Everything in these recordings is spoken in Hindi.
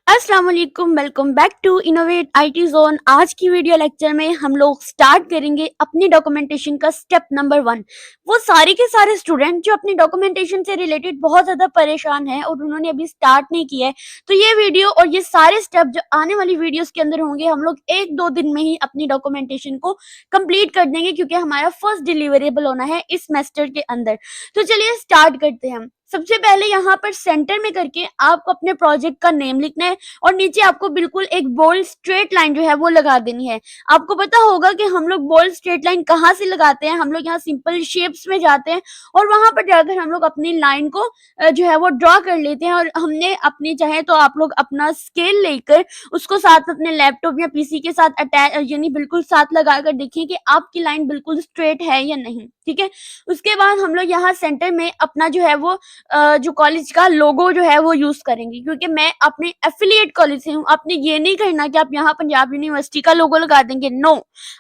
अस्सलाम वालेकुम, welcome back to Innovate IT Zone. आज की वीडियो लेक्चर में हम लोग स्टार्ट करेंगे अपनी डॉक्यूमेंटेशन का स्टेप नंबर 1। वो सारे के सारे स्टूडेंट जो अपनी डॉक्यूमेंटेशन से रिलेटेड बहुत ज़्यादा परेशान हैं और उन्होंने अभी स्टार्ट नहीं किया है, तो ये वीडियो और ये सारे स्टेप जो आने वाली वीडियोस के अंदर होंगे, हम लोग 1-2 दिन में ही अपनी डॉक्यूमेंटेशन को कंप्लीट कर देंगे, क्योंकि हमारा फर्स्ट डिलीवरेबल होना है इस सेमेस्टर के अंदर। तो चलिए स्टार्ट करते हैं हम। सबसे पहले यहाँ पर सेंटर में करके आपको अपने प्रोजेक्ट का नेम लिखना है और नीचे आपको बिल्कुल एक बोल्ड स्ट्रेट लाइन जो है वो लगा देनी है। आपको पता होगा कि हम लोग बोल्ड स्ट्रेट लाइन कहाँ से लगाते हैं। हम लोग यहाँ सिंपल शेप्स में जाते हैं और वहां पर जाकर हम लोग अपनी लाइन को जो है वो ड्रॉ कर लेते हैं। और हमने अपनी चाहे तो आप लोग अपना स्केल लेकर उसको साथ में अपने लैपटॉप या पीसी के साथ अटैच यानी बिल्कुल साथ लगा कर देखिए कि आपकी लाइन बिल्कुल स्ट्रेट है या नहीं। ठीक है, उसके बाद हम लोग यहाँ सेंटर में अपना जो है वो जो कॉलेज का लोगो जो है वो यूज करेंगे, क्योंकि मैं अपने एफिलिएट कॉलेज से हूँ। आपने ये नहीं करना कि आप यहाँ पंजाब यूनिवर्सिटी का लोगो लगा देंगे। नो,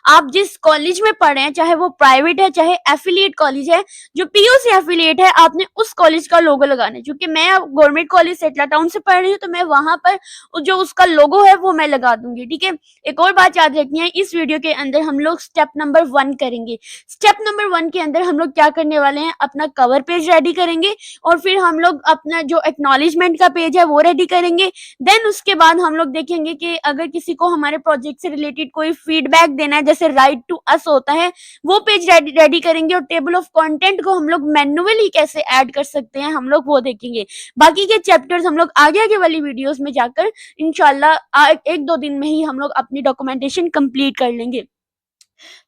आप जिस कॉलेज में पढ़े हैं, चाहे वो प्राइवेट है चाहे एफिलिएट कॉलेज है, जो पीयू से एफिलिएट है, आपने उस कॉलेज का लोगो लगाना है। क्योंकि मैं गवर्नमेंट कॉलेज सेटला टाउन से पढ़ रही हूँ, तो मैं वहां पर जो उसका लोगो है वो मैं लगा दूंगी। ठीक है, एक और बात याद रखनी है, इस वीडियो के अंदर हम लोग स्टेप नंबर 1 करेंगे। स्टेप नंबर 1 के अंदर हम लोग क्या करने वाले हैं, अपना कवर पेज रेडी करेंगे और फिर हम लोग अपना जो एक्नॉलेजमेंट का पेज है वो रेडी करेंगे। देन उसके बाद हम लोग देखेंगे कि अगर किसी को हमारे प्रोजेक्ट से रिलेटेड कोई फीडबैक देना है, जैसे राइट टू अस होता है, वो पेज रेडी करेंगे। और टेबल ऑफ कंटेंट को हम लोग मैन्युअली कैसे ऐड कर सकते हैं, हम लोग वो देखेंगे। बाकी के चैप्टर्स हम लोग आगे आगे वाली वीडियोस में जाकर इंशाल्लाह 1-2 दिन में ही हम लोग अपनी डॉक्यूमेंटेशन कंप्लीट कर लेंगे।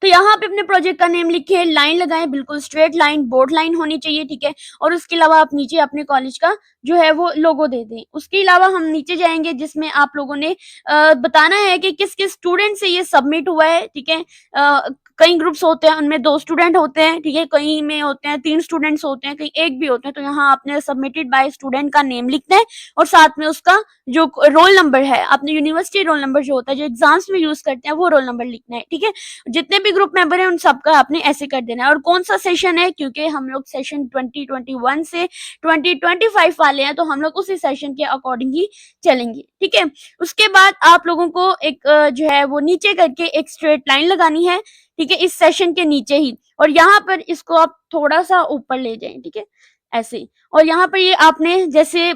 तो यहाँ पे अपने प्रोजेक्ट का नेम लिखे, लाइन लगाएं, बिल्कुल स्ट्रेट लाइन, बोर्ड लाइन होनी चाहिए। ठीक है, और उसके अलावा आप नीचे अपने कॉलेज का जो है वो लोगो दे दें। उसके अलावा हम नीचे जाएंगे जिसमें आप लोगों ने बताना है कि किस किस स्टूडेंट से ये सबमिट हुआ है। ठीक है, कई ग्रुप्स होते हैं, उनमें 2 स्टूडेंट होते हैं। ठीक है, कई में होते हैं 3 स्टूडेंट्स होते हैं, कहीं 1 भी होते हैं। तो यहाँ आपने सबमिटेड बाय स्टूडेंट का नेम लिखना है और साथ में उसका जो रोल नंबर है, अपने यूनिवर्सिटी रोल नंबर जो होता है, जो एग्जाम्स में यूज करते हैं, वो रोल नंबर लिखना है। ठीक है, जितने भी ग्रुप मेंबर हैं उन सबका आपने ऐसे कर देना है। और कौन सा सेशन है, क्योंकि हम लोग सेशन 2021 से 2025 वाले हैं, तो हम लोग उसी सेशन के अकॉर्डिंग ही चलेंगे। ठीक है, उसके बाद आप लोगों को एक जो है वो नीचे करके एक स्ट्रेट लाइन लगानी है। ठीक है, इस सेशन के नीचे ही, और यहाँ पर इसको आप थोड़ा सा ऊपर ले जाएं। ठीक है, ऐसे। और यहाँ पर ये आपने जैसे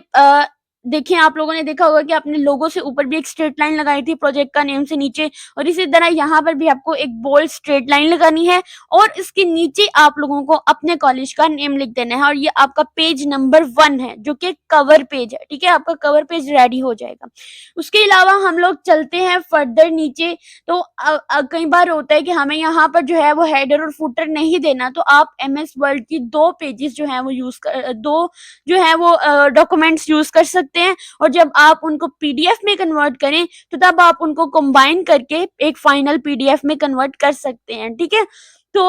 देखिए, आप लोगों ने देखा होगा कि आपने लोगो से ऊपर भी एक स्ट्रेट लाइन लगाई थी प्रोजेक्ट का नेम से नीचे, और इसी तरह यहाँ पर भी आपको एक बोल्ड स्ट्रेट लाइन लगानी है और इसके नीचे आप लोगों को अपने कॉलेज का नेम लिख देना है। और ये आपका पेज नंबर 1 है, जो कि कवर पेज है। ठीक है, आपका कवर पेज रेडी हो जाएगा। उसके अलावा हम लोग चलते हैं फर्दर नीचे। तो कई बार होता है कि हमें यहाँ पर जो है वो हेडर और फुटर नहीं देना, तो आप MS वर्ड की 2 पेजेस जो है वो दो जो है वो डॉक्यूमेंट्स यूज कर सकते हैं। और जब आप उनको PDF में कन्वर्ट करें, तो तब आप उनको कंबाइन करके एक फाइनल PDF में कन्वर्ट कर सकते हैं। ठीक है, तो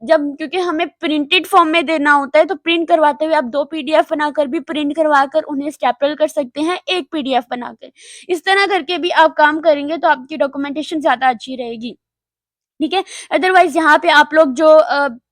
जब क्योंकि हमें प्रिंटेड फॉर्म में देना होता है, तो प्रिंट करवाते हुए आप 2 PDF बनाकर भी प्रिंट करवाकर उन्हें स्टेपल कर सकते हैं, एक PDF बनाकर। इस तरह करके भी आप काम करेंगे तो आपकी डॉक्यूमेंटेशन ज्यादा अच्छी रहेगी। ठीक है, अदरवाइज यहाँ पे आप लोग जो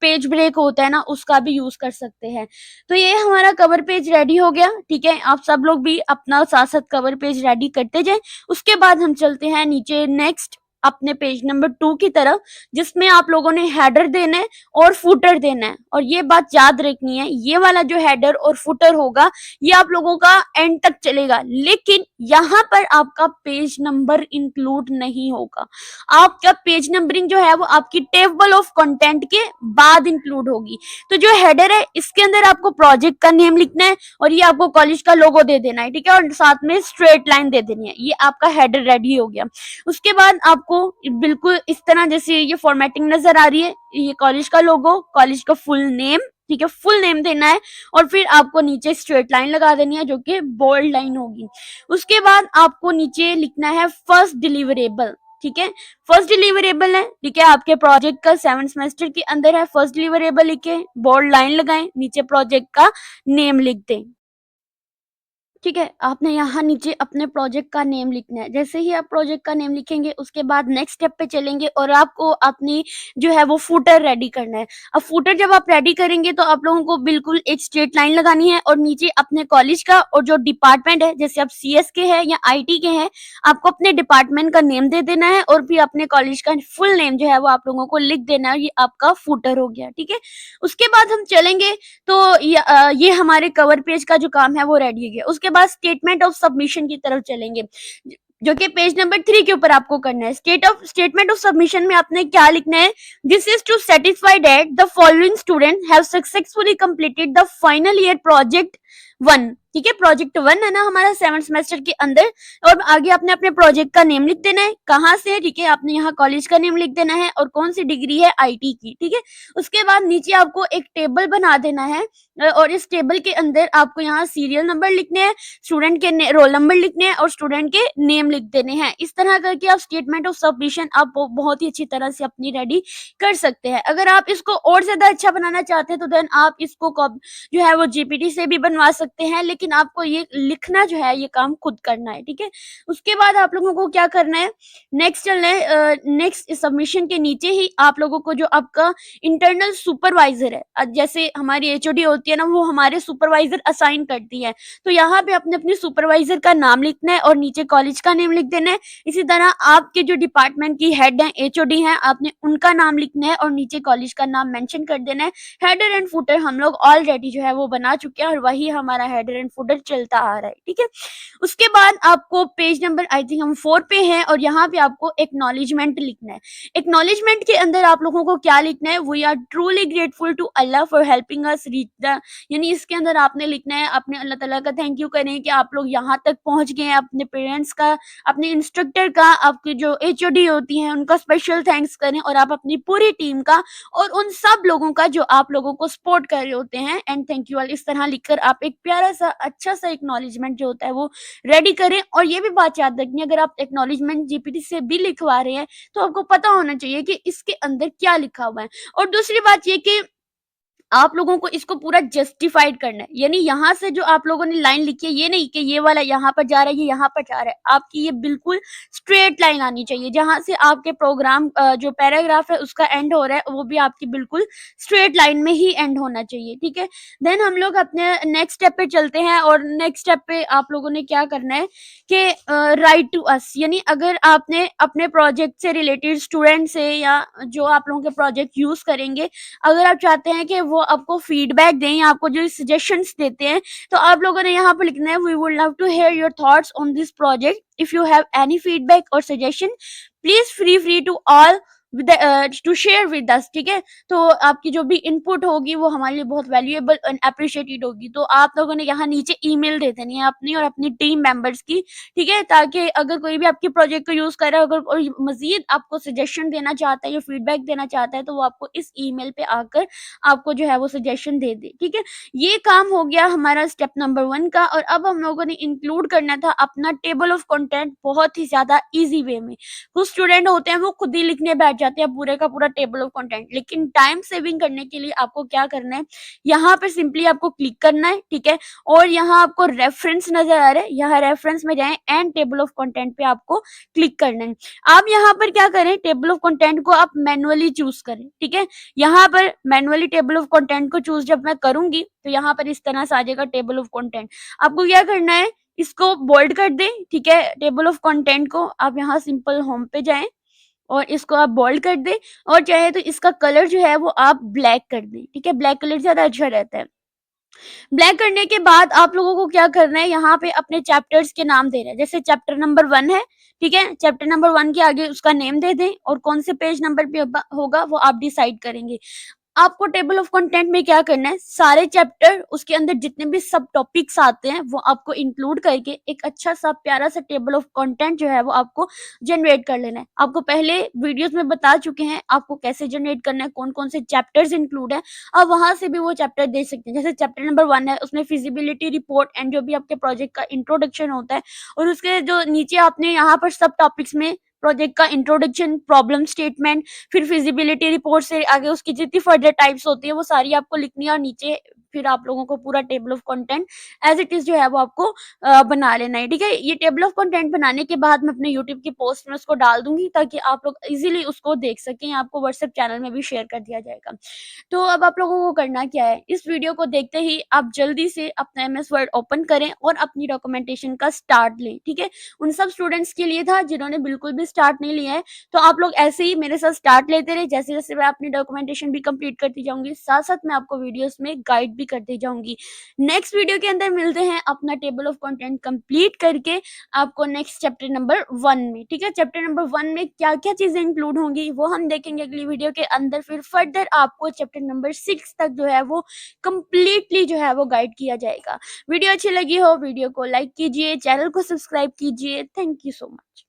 पेज ब्रेक होता है ना, उसका भी यूज कर सकते हैं। तो ये हमारा कवर पेज रेडी हो गया। ठीक है, आप सब लोग भी अपना साथ साथ कवर पेज रेडी करते जाएं। उसके बाद हम चलते हैं नीचे नेक्स्ट अपने पेज नंबर 2 की तरफ, जिसमें आप लोगों ने हेडर देना है और फुटर देना है। और ये बात याद रखनी है, ये वाला जो हेडर और फुटर होगा, ये आप लोगों का एंड तक चलेगा, लेकिन यहाँ पर आपका पेज नंबर इंक्लूड नहीं होगा। आपका पेज नंबरिंग जो है वो आपकी टेबल ऑफ कंटेंट के बाद इंक्लूड होगी। तो जो हेडर है, इसके अंदर आपको प्रोजेक्ट का नेम लिखना है और ये आपको कॉलेज का लोगो दे देना है। ठीक है, और साथ में स्ट्रेट लाइन दे देनी है। ये आपका हेडर रेडी हो गया। उसके बाद आपको बिल्कुल इस तरह जैसे ये फॉर्मेटिंग नजर आ रही है, ये कॉलेज का लोगो, कॉलेज का फुल नेम। ठीक है, फुल नेम देना है और फिर आपको नीचे स्ट्रेट लाइन लगा देनी है, जो कि बोल्ड लाइन होगी। उसके बाद आपको नीचे लिखना है फर्स्ट डिलीवरेबल। ठीक है, फर्स्ट डिलीवरेबल है। ठीक है, आपके प्रोजेक्ट का 7 सेमेस्टर के अंदर है। फर्स्ट डिलीवरेबल लिखे, बोल्ड लाइन लगाएं, नीचे प्रोजेक्ट का नेम लिख दें। ठीक है, आपने यहाँ नीचे अपने प्रोजेक्ट का नेम लिखना है। जैसे ही आप प्रोजेक्ट का नेम लिखेंगे, उसके बाद नेक्स्ट स्टेप पे चलेंगे और आपको अपनी जो है वो फूटर रेडी करना है। अब फूटर जब आप रेडी करेंगे तो आप लोगों को बिल्कुल एक स्ट्रेट लाइन लगानी है और नीचे अपने कॉलेज का और जो डिपार्टमेंट है, जैसे आप सीएस के हैं या आईटी के हैं, आपको अपने डिपार्टमेंट का नेम दे देना है और फिर अपने कॉलेज का फुल नेम जो है वो आप लोगों को लिख देना है। ये आपका फूटर हो गया, ठीक है? उसके बाद हम चलेंगे तो ये हमारे कवर पेज का जो काम है वो रेडी हो गया। उसके बाद स्टेटमेंट ऑफ सबमिशन की तरफ चलेंगे, जो कि पेज नंबर 3 के ऊपर आपको करना है। स्टेटमेंट ऑफ सबमिशन में आपने क्या लिखना है? This is to satisfy that the following student have successfully completed the final year project 1। ठीक है, प्रोजेक्ट 1 है ना हमारा 7th सेमेस्टर के अंदर। और आगे आपने अपने प्रोजेक्ट का नेम लिख देना है, कहाँ से है, ठीक है, आपने यहाँ कॉलेज का नेम लिख देना है और कौन सी डिग्री है, आईटी की, ठीक है। उसके बाद नीचे आपको एक टेबल बना देना है और इस टेबल के अंदर आपको यहाँ सीरियल नंबर लिखने हैं, स्टूडेंट के रोल नंबर लिखने हैं और स्टूडेंट के नेम लिख देने हैं। इस तरह करके आप स्टेटमेंट ऑफ सबमिशन आप बहुत ही अच्छी तरह से अपनी रेडी कर सकते हैं। अगर आप इसको और ज्यादा अच्छा बनाना चाहते हैं तो देन आप इसको जो है वो जीपीटी से भी बनवा सकते हैं, लेकिन आपको ये लिखना जो है ये काम खुद करना है, ठीक है। उसके बाद आप लोगों को क्या करना है, नेक्स्ट चलना है। नेक्स्ट सबमिशन के नीचे ही आप लोगों को जो आपका इंटरनल सुपरवाइजर है, जैसे हमारी एचओडी होती है ना, वो हमारे सुपरवाइजर असाइन करती है, तो यहाँ पे अपने अपने सुपरवाइजर का नाम लिखना है और नीचे कॉलेज का नेम लिख देना है। इसी तरह आपके जो डिपार्टमेंट की हेड है, एचओडी है, आपने उनका नाम लिखना है और नीचे कॉलेज का नाम मेंशन कर देना है। हेडर एंड फुटर हम लोग ऑलरेडी जो है वो बना चुके हैं और वही हमारा हेडर एंड फुटर चलता आ रहा है, ठीक है। उसके बाद आपको पेज नंबर आई थिंक हम 4 पे हैं और यहाँ पे आपको एक्नॉलेजमेंट लिखना है। एक्नॉलेजमेंट के अंदर आप लोगों को क्या लिखना है, we are truly grateful to Allah for helping us reach the, यानी इसके अंदर आपने लिखना है अपने अल्लाह ताला का थैंक यू करें कि आप लोग यहाँ तक पहुंच गए हैं, अपने पेरेंट्स का, अपने इंस्ट्रक्टर का, आपकी जो एचओडी होती हैं उनका स्पेशल थैंक्स करें और आप अपनी पूरी टीम का और उन सब लोगों का जो आप लोगों को सपोर्ट कर रहे होते हैं, एंड थैंक यू ऑल, इस तरह लिखकर आप एक प्यारा सा अच्छा सा एक्नॉलेजमेंट जो होता है वो रेडी करें। और ये भी बात याद रखनी है, अगर आप एक्नॉलेजमेंट जीपीटी से भी लिखवा रहे हैं तो आपको पता होना चाहिए कि इसके अंदर क्या लिखा हुआ है। और दूसरी बात ये कि आप लोगों को इसको पूरा जस्टिफाइड करना है, यानी यहाँ से जो आप लोगों ने लाइन लिखी है, ये नहीं कि ये वाला यहाँ पर जा रहा है, ये यहाँ पर जा रहा है, आपकी ये बिल्कुल स्ट्रेट लाइन आनी चाहिए। जहाँ से आपके प्रोग्राम जो पैराग्राफ है उसका एंड हो रहा है, वो भी आपकी बिल्कुल स्ट्रेट लाइन में ही एंड होना चाहिए, ठीक है। देन हम लोग अपने नेक्स्ट स्टेप पे चलते हैं और नेक्स्ट स्टेप पे आप लोगों ने क्या करना है कि राइट टू अस, यानी अगर आपने अपने प्रोजेक्ट से रिलेटेड स्टूडेंट से या जो आप लोगों के प्रोजेक्ट यूज करेंगे, अगर आप चाहते हैं कि वो आपको फीडबैक दें या आपको जो सजेशंस देते हैं, तो आप लोगों ने यहाँ पर लिखना है, we would love to hear your thoughts on this project, if you have any feedback और suggestion please free to all to share with us, ठीक है। तो आपकी जो भी इनपुट होगी वो हमारे लिए बहुत वैल्यूएबल एंड अप्रिशिएटेड होगी। तो आप लोगों ने यहाँ नीचे ईमेल दे देनी है अपनी और अपनी टीम मेंबर्स की, ठीक है, ताकि अगर कोई भी आपके प्रोजेक्ट को यूज कर रहा है, अगर कोई मजीद आपको सजेशन देना चाहता है या फीडबैक देना चाहता है, तो वो आपको इस ईमेल पे आकर आपको जो है वो सजेशन दे दे, ठीक है। ये काम हो गया हमारा स्टेप नंबर 1 का। और अब हम लोगों ने इंक्लूड करना था अपना टेबल ऑफ कंटेंट बहुत ही ज्यादा इजी वे में। कुछ स्टूडेंट होते हैं वो खुद ही लिखने बैठ जाते हैं पूरे का पूरा टेबल ऑफ कंटेंट, लेकिन टाइम सेविंग करने के लिए आपको क्या करना है, यहाँ पर सिंपली आपको क्लिक करना है, ठीक है। और यहाँ आपको रेफरेंस नजर आ रहा है, यहाँ रेफरेंस में जाएं एंड टेबल ऑफ कंटेंट पे आपको क्लिक करना है। आप यहाँ पर क्या करें, टेबल ऑफ कंटेंट को आप मैनुअली चूज करें, ठीक है। यहाँ पर मैनुअली टेबल ऑफ कंटेंट को चूज जब मैं करूंगी तो यहाँ पर इस तरह से आ जाएगा टेबल ऑफ कंटेंट। आपको क्या करना है, इसको बोल्ड कर दें, ठीक है। टेबल ऑफ कंटेंट को आप यहाँ सिंपल होम पे जाएं और इसको आप बोल्ड कर दें और चाहे तो इसका कलर जो है वो आप ब्लैक कर दें, ठीक है। ब्लैक कलर ज्यादा अच्छा रहता है। ब्लैक करने के बाद आप लोगों को क्या करना है, यहाँ पे अपने चैप्टर्स के नाम दे रहे हैं, जैसे चैप्टर नंबर 1 है, ठीक है। चैप्टर नंबर 1 के आगे उसका नेम दे दें और कौन से पेज नंबर पे होगा वो आप डिसाइड करेंगे। आपको टेबल ऑफ कंटेंट में क्या करना है, सारे चैप्टर उसके अंदर जितने भी सब टॉपिक्स आते हैं वो आपको इंक्लूड करके एक अच्छा सा प्यारा सा टेबल ऑफ कंटेंट जो है वो आपको जनरेट कर लेना है। आपको पहले वीडियोस में बता चुके हैं आपको कैसे जनरेट करना है, कौन कौन से चैप्टर्स इंक्लूड है, आप वहां से भी वो चैप्टर देख सकते हैं। जैसे चैप्टर नंबर 1 है, उसमें फिजिबिलिटी रिपोर्ट एंड जो भी आपके प्रोजेक्ट का इंट्रोडक्शन होता है, और उसके जो नीचे आपने यहाँ पर सब टॉपिक्स में प्रोजेक्ट का इंट्रोडक्शन, प्रॉब्लम स्टेटमेंट, फिर फिजिबिलिटी रिपोर्ट से आगे उसकी जितनी फर्दर टाइप्स होती है वो सारी आपको लिखनी है और नीचे फिर आप लोगों को पूरा table of content as it is जो है वो आपको बना लेना है, ठीक है। ये टेबल ऑफ कंटेंट बनाने के बाद मैं अपने यूट्यूब की पोस्ट में उसको डाल दूंगी ताकि आप लोग इजीली उसको देख सकें, आपको व्हाट्सएप चैनल में भी शेयर कर दिया जाएगा। तो अब आप लोगों को करना क्या है, इस वीडियो को देखते ही आप जल्दी से अपना एमएस वर्ड ओपन करें और अपनी डॉक्यूमेंटेशन का स्टार्ट लें, ठीक है। उन सब स्टूडेंट्स के लिए था जिन्होंने बिल्कुल भी स्टार्ट नहीं लिया है, तो आप लोग ऐसे ही मेरे साथ स्टार्ट लेते रहे। जैसे जैसे मैं अपनी डॉक्यूमेंटेशन भी कंप्लीट करती जाऊंगी, साथ साथ मैं आपको वीडियोस में गाइड भी करती जाऊंगी। नेक्स्ट वीडियो के अंदर मिलते हैं अपना टेबल ऑफ कंटेंट कंप्लीट करके आपको नेक्स्ट चैप्टर नंबर 1 में, ठीक है। चैप्टर नंबर 1 में क्या क्या चीजें इंक्लूड होंगी वो हम देखेंगे अगली वीडियो के अंदर। फिर फर्दर आपको चैप्टर नंबर 6 तक जो है वो कंप्लीटली जो है वो गाइड किया जाएगा। वीडियो अच्छी लगी हो वीडियो को लाइक कीजिए, चैनल को सब्सक्राइब कीजिए। Thank you so much.